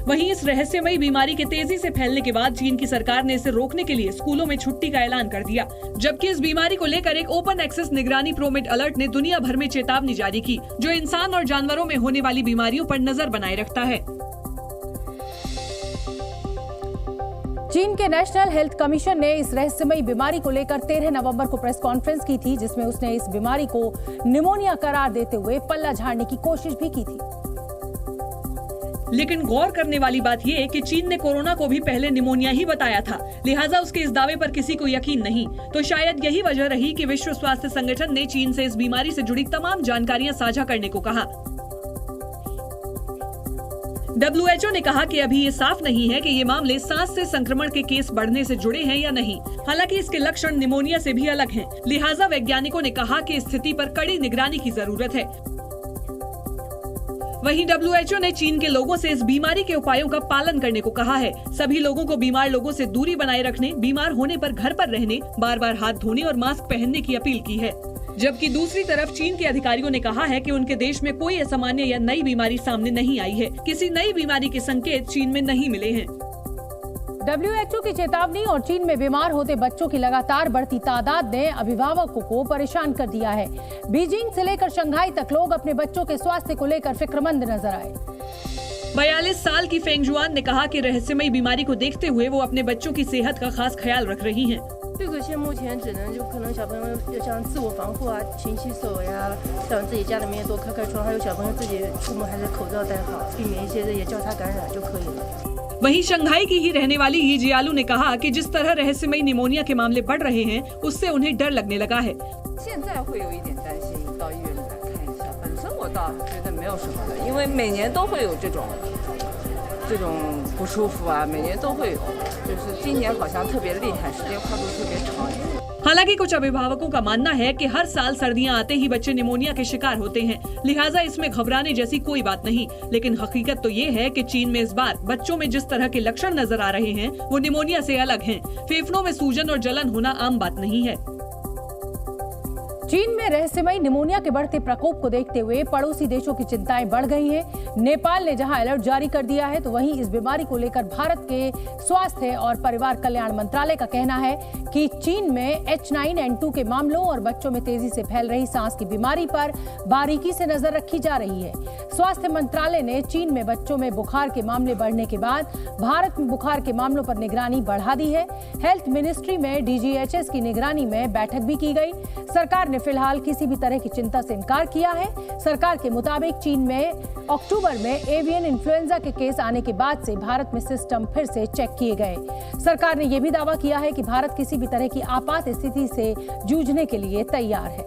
वहीं इस रहस्यमयी बीमारी के तेजी से फैलने के बाद चीन की सरकार ने इसे रोकने के लिए स्कूलों में छुट्टी का ऐलान कर दिया, जबकि इस बीमारी को लेकर एक ओपन एक्सेस निगरानी प्रोमेट अलर्ट ने दुनिया भर में चेतावनी जारी की, जो इंसान और जानवरों में होने वाली बीमारियों पर नजर बनाए रखता है। चीन के नेशनल हेल्थ कमीशन ने इस रहस्यमयी बीमारी को लेकर 13 नवंबर को प्रेस कॉन्फ्रेंस की थी, जिसमें उसने इस बीमारी को निमोनिया करार देते हुए पल्ला झाड़ने की कोशिश भी की थी। लेकिन गौर करने वाली बात यह है कि चीन ने कोरोना को भी पहले निमोनिया ही बताया था, लिहाजा उसके इस दावे पर किसी को यकीन नहीं। तो शायद यही वजह रही कि विश्व स्वास्थ्य संगठन ने चीन से इस बीमारी से जुड़ी तमाम जानकारियां साझा करने को कहा। WHO ने कहा कि अभी ये साफ नहीं है कि ये मामले सांस से संक्रमण के केस बढ़ने से जुड़े हैं या नहीं। हालांकि इसके लक्षण निमोनिया से भी अलग हैं। लिहाजा वैज्ञानिकों ने कहा कि स्थिति पर कड़ी निगरानी की जरूरत है। वहीं WHO ने चीन के लोगों से इस बीमारी के उपायों का पालन करने को कहा है। सभी लोगों को बीमार लोगों से दूरी बनाए रखने, बीमार होने पर घर पर रहने, बार बार हाथ धोने और मास्क पहनने की अपील की है। जबकि दूसरी तरफ चीन के अधिकारियों ने कहा है कि उनके देश में कोई असामान्य या नई बीमारी सामने नहीं आई है। किसी नई बीमारी के संकेत चीन में नहीं मिले हैं। WHO की चेतावनी और चीन में बीमार होते बच्चों की लगातार बढ़ती तादाद ने अभिभावकों को परेशान कर दिया है। बीजिंग से लेकर शंघाई तक लोग अपने बच्चों के स्वास्थ्य को लेकर फिक्रमंद नजर आए। 42 साल की फेंग जुआन ने कहा कि रहस्यमयी बीमारी को देखते हुए वो अपने बच्चों की सेहत का खास ख्याल रख रही हैं। 这个现目前只能就可能小朋友就像自我防护啊，勤洗手呀，像自己家里面多开开窗，还有小朋友自己出门还是口罩戴好，避免一些这些交叉感染就可以了。 वहीं शंघाई की ही रहने वाली यी जियालू ने कहा कि जिस तरह रहस्यमयी निमोनिया के मामले बढ़ रहे हैं, उससे उन्हें डर लगने लगा है। 现在会有一点担心，到医院里来看一下。本身我倒觉得没有什么的，因为每年都会有这种不舒服啊，每年都会有，就是今年好像特别厉害，时间跨度特别长。 हालांकि कुछ अभिभावकों का मानना है कि हर साल सर्दियां आते ही बच्चे निमोनिया के शिकार होते हैं, लिहाजा इसमें घबराने जैसी कोई बात नहीं। लेकिन हकीकत तो ये है कि चीन में इस बार बच्चों में जिस तरह के लक्षण नजर आ रहे हैं, वो निमोनिया से अलग हैं। फेफड़ों में सूजन और जलन होना आम बात नहीं है। चीन में रहस्यमयी निमोनिया के बढ़ते प्रकोप को देखते हुए पड़ोसी देशों की चिंताएं बढ़ गई हैं। नेपाल ने जहां अलर्ट जारी कर दिया है, तो वहीं इस बीमारी को लेकर भारत के स्वास्थ्य और परिवार कल्याण मंत्रालय का कहना है कि चीन में H9N2 के मामलों और बच्चों में तेजी से फैल रही सांस की बीमारी पर बारीकी से नजर रखी जा रही है। स्वास्थ्य मंत्रालय ने चीन में बच्चों में बुखार के मामले बढ़ने के बाद भारत में बुखार के मामलों पर निगरानी बढ़ा दी है। हेल्थ मिनिस्ट्री में DGHS की निगरानी में बैठक भी की गई। सरकार ने फिलहाल किसी भी तरह की चिंता से इनकार किया है। सरकार के मुताबिक चीन में अक्टूबर में एवियन इन्फ्लुएंजा के केस आने के बाद से भारत में सिस्टम फिर से चेक किए गए। सरकार ने यह भी दावा किया है कि भारत किसी भी तरह की आपात स्थिति से जूझने के लिए तैयार है।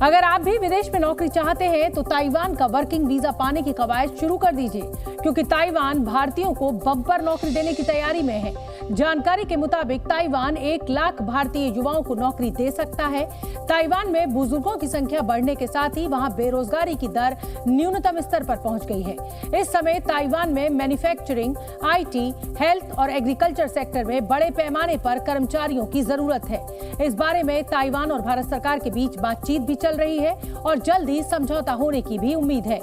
अगर आप भी विदेश में नौकरी चाहते हैं तो ताइवान का वर्किंग वीजा पाने की कवायद शुरू कर दीजिए, क्योंकि ताइवान भारतीयों को बम्पर नौकरी देने की तैयारी में है। जानकारी के मुताबिक ताइवान 1 लाख भारतीय युवाओं को नौकरी दे सकता है। ताइवान में बुजुर्गों की संख्या बढ़ने के साथ ही वहां बेरोजगारी की दर न्यूनतम स्तर पर पहुंच गई है। इस समय ताइवान में मैन्युफैक्चरिंग, IT, हेल्थ और एग्रीकल्चर सेक्टर में बड़े पैमाने पर कर्मचारियों की जरूरत है। इस बारे में ताइवान और भारत सरकार के बीच बातचीत भी चल रही है और जल्द ही समझौता होने की भी उम्मीद है।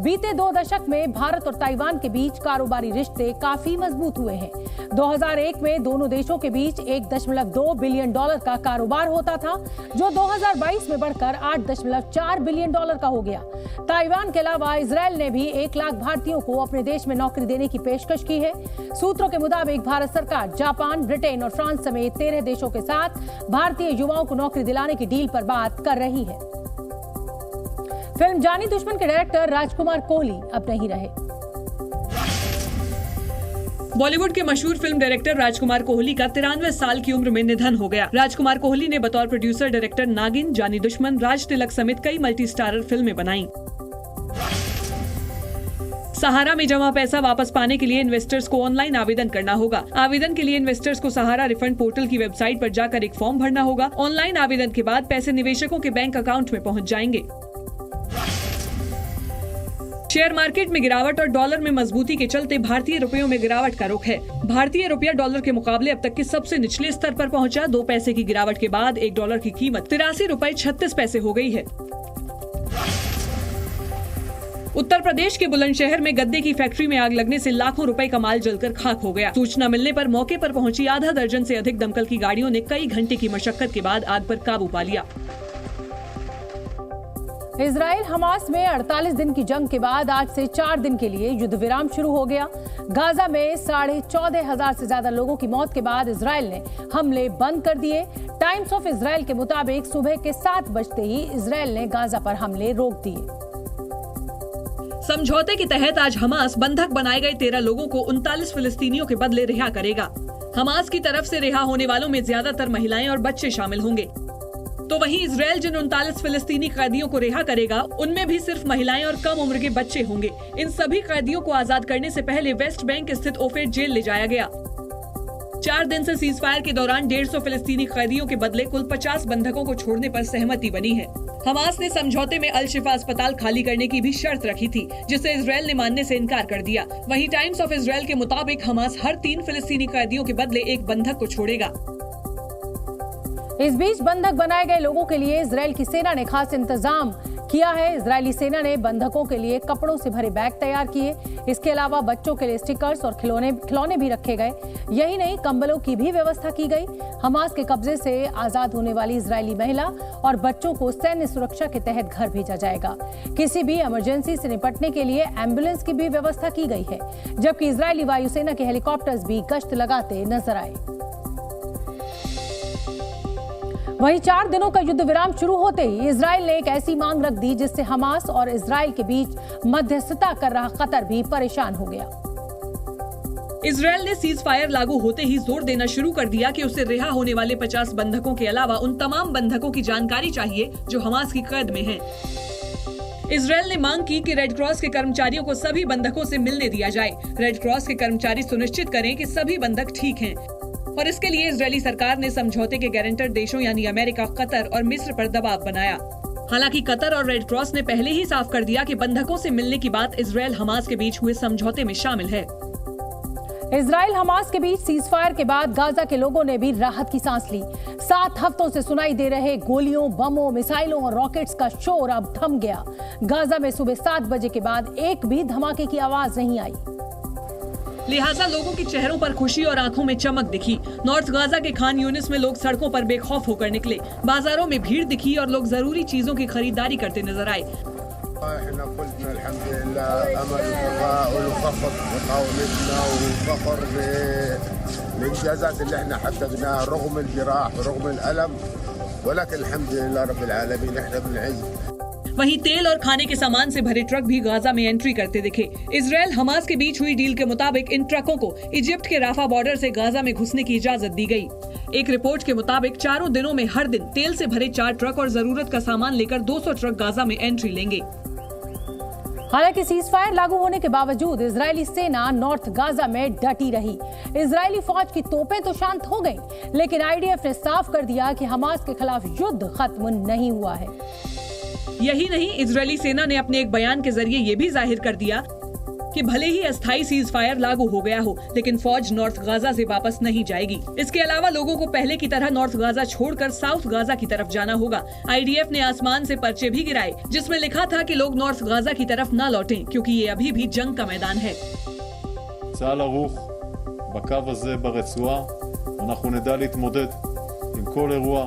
बीते 2 दशक में भारत और ताइवान के बीच कारोबारी रिश्ते काफी मजबूत हुए हैं। 2001 में दोनों देशों के बीच $1.2 बिलियन का कारोबार होता था, जो 2022 में बढ़कर $8.4 बिलियन का हो गया। ताइवान के अलावा इजरायल ने भी 1 लाख भारतीयों को अपने देश में नौकरी देने की पेशकश की है। सूत्रों के मुताबिक भारत सरकार जापान, ब्रिटेन और फ्रांस समेत 13 देशों के साथ भारतीय युवाओं को नौकरी दिलाने की डील पर बात कर रही है। फिल्म जानी दुश्मन के डायरेक्टर राजकुमार कोहली अब नहीं रहे। बॉलीवुड के मशहूर फिल्म डायरेक्टर राजकुमार कोहली का 93 साल की उम्र में निधन हो गया। राजकुमार कोहली ने बतौर प्रोड्यूसर डायरेक्टर नागिन, जानी दुश्मन, राज तिलक समेत कई मल्टी स्टारर फिल्में बनाई। सहारा में जमा पैसा वापस पाने के लिए इन्वेस्टर्स को ऑनलाइन आवेदन करना होगा। आवेदन के लिए इन्वेस्टर्स को सहारा रिफंड पोर्टल की वेबसाइट पर जाकर एक फॉर्म भरना होगा। ऑनलाइन आवेदन के बाद पैसे निवेशकों के बैंक अकाउंट में पहुंच जाएंगे। शेयर मार्केट में गिरावट और डॉलर में मजबूती के चलते भारतीय रुपयों में गिरावट का रुख है। भारतीय रुपया डॉलर के मुकाबले अब तक के सबसे निचले स्तर पर पहुंचा। 2 पैसे की गिरावट के बाद $1 की कीमत ₹83.36 हो गई है। उत्तर प्रदेश के बुलंदशहर में गद्दे की फैक्ट्री में आग लगने से लाखों रुपए का माल जलकर खाक हो गया। सूचना मिलने पर मौके पर पहुंची आधा दर्जन से अधिक दमकल की गाड़ियों ने कई घंटे की मशक्कत के बाद आग पर काबू पा लिया। इजराइल हमास में 48 दिन की जंग के बाद आज से 4 दिन के लिए युद्ध विराम शुरू हो गया। गाजा में 14,500 से ज्यादा लोगों की मौत के बाद इजराइल ने हमले बंद कर दिए। टाइम्स ऑफ इजराइल के मुताबिक सुबह के 7 बजते ही इजराइल ने गाजा पर हमले रोक दिए। समझौते के तहत आज हमास बंधक बनाए गए 13 लोगों को 39 फिलिस्तीनियों के बदले रिहा करेगा। हमास की तरफ से रिहा होने वालों में ज्यादातर महिलाएं और बच्चे शामिल होंगे। तो वहीं इजराइल जिन 39 फिलिस्तीनी कैदियों को रिहा करेगा, उनमें भी सिर्फ महिलाएं और कम उम्र के बच्चे होंगे। इन सभी कैदियों को आजाद करने से पहले वेस्ट बैंक स्थित ओफेड जेल ले जाया गया। 4 दिन से सीज फायर के दौरान 150 फिलिस्तीनी कैदियों के बदले कुल 50 बंधकों को छोड़ने पर सहमति बनी है। हमास ने समझौते में अल शिफा अस्पताल खाली करने की भी शर्त रखी थी, जिसे इजराइल ने मानने से इनकार कर दिया। वहीं टाइम्स ऑफ इजराइल के मुताबिक हमास हर 3 फिलिस्तीनी कैदियों के बदले एक बंधक को छोड़ेगा। इस बीच बंधक बनाए गए लोगों के लिए इजराइल की सेना ने खास इंतजाम किया है। इजरायली सेना ने बंधकों के लिए कपड़ों से भरे बैग तैयार किए। इसके अलावा बच्चों के लिए स्टिकर्स और खिलौने भी रखे गए। यही नहीं, कंबलों की भी व्यवस्था की गई। हमास के कब्जे से आजाद होने वाली इजरायली महिला और बच्चों को सैन्य सुरक्षा के तहत घर भेजा जाएगा। किसी भी इमरजेंसी से निपटने के लिए एम्बुलेंस की भी व्यवस्था की गई है, जबकि इजरायली वायुसेना के हेलीकॉप्टर्स भी गश्त लगाते नजर आए। वहीं 4 दिनों का युद्ध विराम शुरू होते ही इजराइल ने एक ऐसी मांग रख दी जिससे हमास और इजराइल के बीच मध्यस्थता कर रहा कतर भी परेशान हो गया। इजराइल ने सीज फायर लागू होते ही जोर देना शुरू कर दिया कि उसे रिहा होने वाले 50 बंधकों के अलावा उन तमाम बंधकों की जानकारी चाहिए जो हमास की कैद में हैं। इजराइल ने मांग की कि रेड क्रॉस के कर्मचारियों को सभी बंधकों से मिलने दिया जाए। रेड क्रॉस के कर्मचारी सुनिश्चित करें कि सभी बंधक ठीक हैं। और इसके लिए इजरायली सरकार ने समझौते के गारंटर देशों यानी अमेरिका, कतर और मिस्र पर दबाव बनाया। हालांकि कतर और रेड क्रॉस ने पहले ही साफ कर दिया कि बंधकों से मिलने की बात इजराइल हमास के बीच हुए समझौते में शामिल है। इजराइल हमास के बीच सीजफायर के बाद गाजा के लोगों ने भी राहत की सांस ली। 7 हफ्तों से सुनाई दे रहे गोलियों, बमों, मिसाइलों और रॉकेट्स का शोर अब थम गया। गाजा में सुबह 7 बजे के बाद एक भी धमाके की आवाज नहीं आई। लिहाजा लोगों के चेहरों पर खुशी और आंखों में चमक दिखी। नॉर्थ गाजा के खान यूनिस में लोग सड़कों पर बेखौफ होकर निकले। बाजारों में भीड़ दिखी और लोग जरूरी चीजों की खरीदारी करते नजर आए। वहीं तेल और खाने के सामान से भरे ट्रक भी गाजा में एंट्री करते दिखे। इजराइल हमास के बीच हुई डील के मुताबिक इन ट्रकों को इजिप्ट के राफा बॉर्डर से गाजा में घुसने की इजाजत दी गई। एक रिपोर्ट के मुताबिक 4 दिनों में हर दिन तेल से भरे 4 ट्रक और जरूरत का सामान लेकर 200 ट्रक गाजा में एंट्री लेंगे। हालांकि सीजफायर लागू होने के बावजूद इजरायली सेना नॉर्थ गाजा में डटी रही। इजरायली फौज की तोपें तो शांत हो गईं, लेकिन आईडीएफ ने साफ कर दिया कि हमास के खिलाफ युद्ध खत्म नहीं हुआ है। यही नहीं, इजरायली सेना ने अपने एक बयान के जरिए ये भी जाहिर कर दिया कि भले ही अस्थायी सीज फायर लागू हो गया हो, लेकिन फौज नॉर्थ गाजा से वापस नहीं जाएगी। इसके अलावा लोगों को पहले की तरह नॉर्थ गाजा छोड़कर साउथ गाजा की तरफ जाना होगा। आईडीएफ ने आसमान से पर्चे भी गिराए जिसमें लिखा था कि लोग नॉर्थ गाजा की तरफ न लौटें, क्योंकि ये अभी भी जंग का मैदान है। צה"ל ערוך בקו הזה ברצועה, אנחנו נדע להתמודד עם כל אירוע,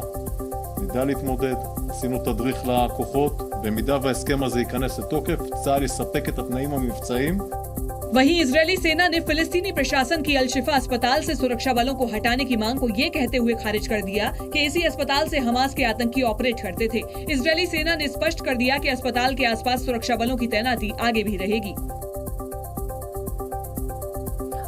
נדע להתמודד, עשינו תדריך לכוחות, במידה וההסכם הזה ייכנס לתוקף, צה"ל יספק את התנאים המבצעיים। वहीं इजरायली सेना ने फिलिस्तीनी प्रशासन की अल-शिफा अस्पताल से सुरक्षा बलों को हटाने की मांग को ये कहते हुए खारिज कर दिया कि इसी अस्पताल से हमास के आतंकी ऑपरेट करते थे। इजरायली सेना ने स्पष्ट कर दिया कि अस्पताल के आसपास सुरक्षा बलों की तैनाती आगे भी रहेगी।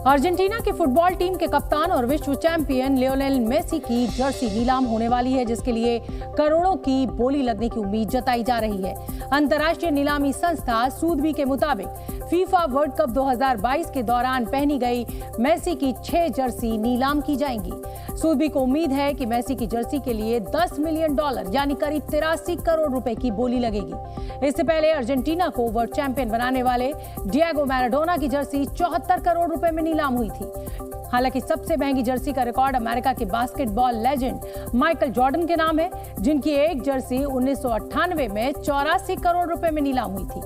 अर्जेंटीना की फुटबॉल टीम के कप्तान और विश्व चैंपियन लियोनेल मेसी की जर्सी नीलाम होने वाली है, जिसके लिए करोड़ों की बोली लगने की उम्मीद जताई जा रही है। अंतर्राष्ट्रीय नीलामी संस्था सूदबी के मुताबिक फीफा वर्ल्ड कप 2022 के दौरान पहनी गई मेसी की 6 जर्सी नीलाम की जाएंगी। सूदबी को उम्मीद है कि मेसी की जर्सी के लिए $10 मिलियन यानी करीब 83 करोड़ रुपए की बोली लगेगी। इससे पहले अर्जेंटीना को वर्ल्ड चैंपियन बनाने वाले डिएगो मैराडोना की जर्सी 74 करोड़ रुपए में नीलाम हुई थी। हालांकि सबसे महंगी जर्सी का रिकॉर्ड अमेरिका के बास्केटबॉल लेजेंड माइकल जॉर्डन के नाम है, जिनकी एक जर्सी 1998 में 84 करोड़ रुपए में नीलाम हुई थी।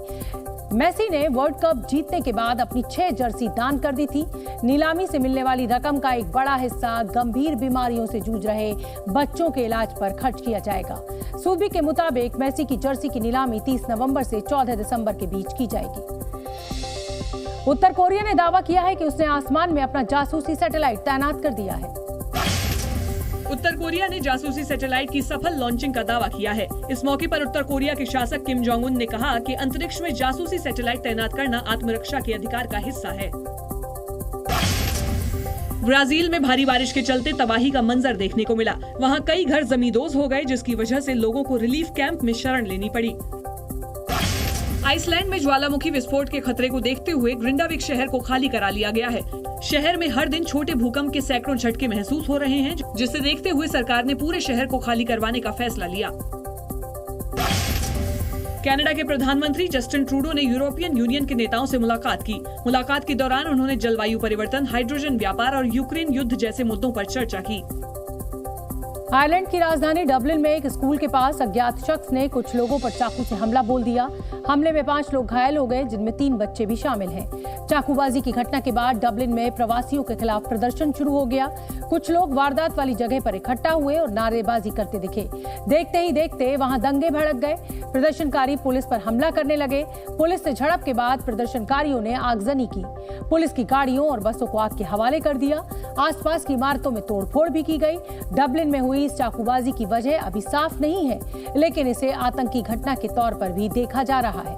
मेसी ने वर्ल्ड कप जीतने के बाद अपनी 6 जर्सी दान कर दी थी। नीलामी से मिलने वाली रकम का एक बड़ा हिस्सा गंभीर बीमारियों से जूझ रहे बच्चों के इलाज पर खर्च किया जाएगा। सूदबी के मुताबिक मेसी की जर्सी की नीलामी 30 नवंबर से 14 दिसंबर के बीच की जाएगी। उत्तर कोरिया ने दावा किया है कि उसने आसमान में अपना जासूसी सैटेलाइट तैनात कर दिया है। उत्तर कोरिया ने जासूसी सैटेलाइट की सफल लॉन्चिंग का दावा किया है। इस मौके पर उत्तर कोरिया के शासक किम जोंग उन ने कहा कि अंतरिक्ष में जासूसी सैटेलाइट तैनात करना आत्मरक्षा के अधिकार का हिस्सा है। ब्राजील में भारी बारिश के चलते तबाही का मंजर देखने को मिला। वहां कई घर जमींदोज हो गए, जिसकी वजह से लोगों को रिलीफ कैंप में शरण लेनी पड़ी। आइसलैंड में ज्वालामुखी विस्फोट के खतरे को देखते हुए ग्रिंडाविक शहर को खाली करा लिया गया है। शहर में हर दिन छोटे भूकंप के सैकड़ों झटके महसूस हो रहे हैं, जिसे देखते हुए सरकार ने पूरे शहर को खाली करवाने का फैसला लिया। कनाडा के प्रधानमंत्री जस्टिन ट्रूडो ने यूरोपियन यूनियन के नेताओं से मुलाकात की। मुलाकात के दौरान उन्होंने जलवायु परिवर्तन, हाइड्रोजन व्यापार और यूक्रेन युद्ध जैसे मुद्दों पर चर्चा की। आयरलैंड की राजधानी डबलिन में एक स्कूल के पास अज्ञात शख्स ने कुछ लोगों पर चाकू से हमला बोल दिया। हमले में 5 लोग घायल हो गए, जिनमें 3 बच्चे भी शामिल हैं। चाकूबाजी की घटना के बाद डबलिन में प्रवासियों के खिलाफ प्रदर्शन शुरू हो गया। कुछ लोग वारदात वाली जगह पर इकट्ठा हुए और नारेबाजी करते दिखे। देखते ही देखते वहां दंगे भड़क गए। प्रदर्शनकारी पुलिस पर हमला करने लगे। पुलिस से झड़प के बाद प्रदर्शनकारियों ने आगजनी की। पुलिस की गाड़ियों और बसों को आग के हवाले कर दिया। आसपास की इमारतों में तोड़फोड़ भी की गई। डबलिन में हुई इस चाकूबाजी की वजह अभी साफ नहीं है, लेकिन इसे आतंकी घटना के तौर पर भी देखा जा रहा है।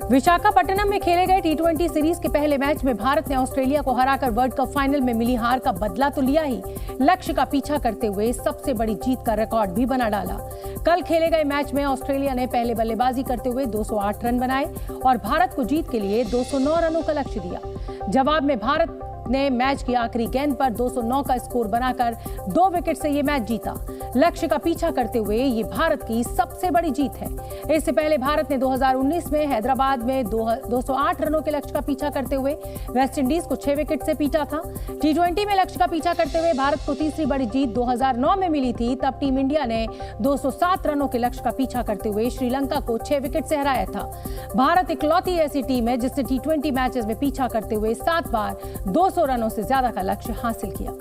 विशाखापट्टनम में खेले गए T20 सीरीज के पहले मैच में भारत ने ऑस्ट्रेलिया को हराकर वर्ल्ड कप फाइनल में मिली हार का बदला तो लिया ही, लक्ष्य का पीछा करते हुए सबसे बड़ी जीत का रिकॉर्ड भी बना डाला। कल खेले गए मैच में ऑस्ट्रेलिया ने पहले बल्लेबाजी करते हुए 208 रन बनाए और भारत को जीत के लिए 209 रनों का लक्ष्य दिया। जवाब में भारत ने मैच की आखिरी गेंद पर 209 का स्कोर बनाकर 2 विकेट से ये मैच जीता। लक्ष्य का पीछा करते हुए ये भारत की सबसे बड़ी जीत है। इससे पहले भारत ने 2019 में हैदराबाद में 208 रनों के लक्ष्य का पीछा करते हुए वेस्टइंडीज को 6 विकेट से पीटा था। T20 में लक्ष्य का पीछा करते हुए भारत को तीसरी बड़ी जीत 2009 में मिली थी। तब टीम इंडिया ने 207 रनों के लक्ष्य का पीछा करते हुए श्रीलंका को 6 विकेट से हराया था। भारत इकलौती ऐसी टीम है जिसने T20 मैचेस में पीछा करते हुए 7 बार 200 रनों से ज्यादा का लक्ष्य हासिल किया।